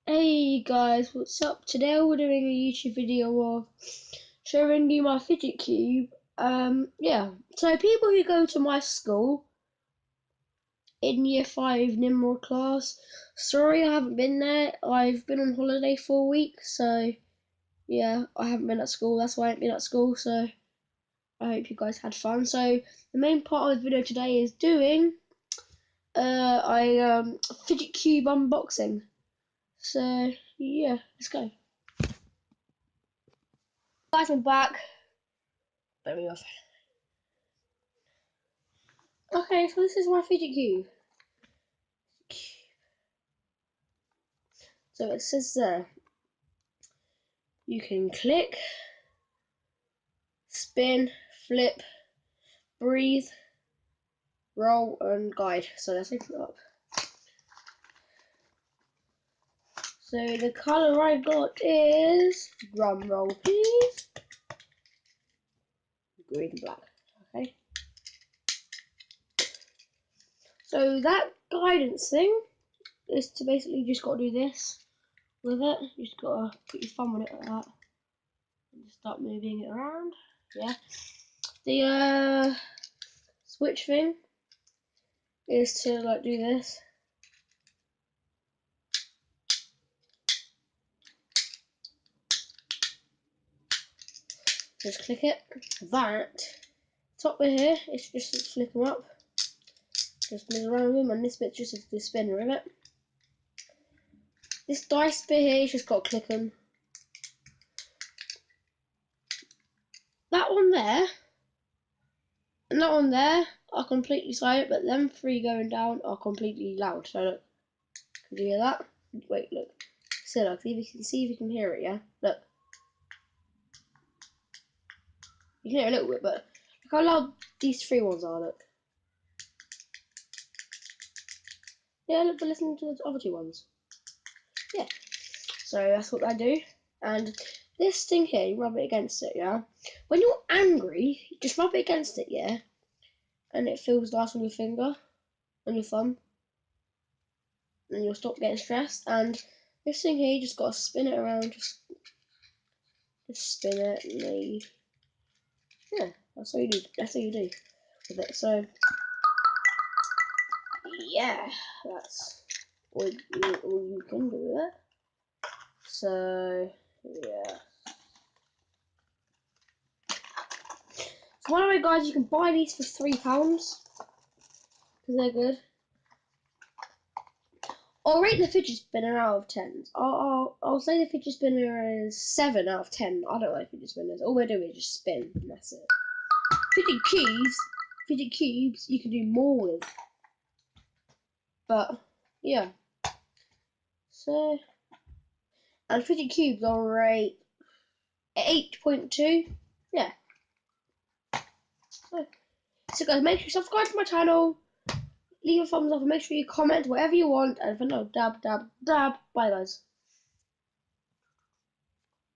Hey guys, what's up? Today we're doing a YouTube video of showing you my fidget cube. Yeah. So people who go to my school in Year 5 Nimrod class, sorry I haven't been there. I've been on holiday for a week, so yeah, I haven't been at school. That's why I haven't been at school. So I hope you guys had fun. So the main part of the video today is doing fidget cube unboxing. So yeah, let's go. Guys, I'm back. Let me off. Okay, so this is my fidget cube. So it says there, you can click, spin, flip, breathe, roll, and guide. So let's open it up. So the colour I got is, drum roll please, green and black. Okay. So that guidance thing is to basically just got to do this with it. You just got to put your thumb on it like that and just start moving it around. Yeah. The switch thing is to like do this. Just click it. That top bit here is just to flip them up. Just move around them, and this bit's just the spinner of it. This dice bit here, you just got to click them. That one there and that one there are completely silent, but them three going down are completely loud. So look, can you hear that? Wait, look. So look, see if you can hear it. Yeah, look. You can hear it a little bit, but look how loud these three ones are. Look. Yeah, look, but listen to the other two ones. Yeah. So that's what I do. And this thing here, you rub it against it, yeah? When you're angry, just rub it against it, yeah? And it feels nice on your finger, on your thumb. And you'll stop getting stressed. And this thing here, you just gotta spin it around, just spin it, and then yeah, that's all you do. That's all you do with it. So yeah, that's all you can do with it. So yeah. So by the way, guys, you can buy these for £3 because they're good. I'll rate the fidget spinner out of 10. I'll say the fidget spinner is 7 out of 10. I don't like fidget spinners. All they do is just spin, and that's it. Fidget cubes, you can do more with. But yeah. So, and fidget cubes I'll rate 8.2. Yeah. So guys, make sure you subscribe to my channel, leave a thumbs up, and make sure you comment whatever you want. And for now, dab, dab, dab. Bye guys.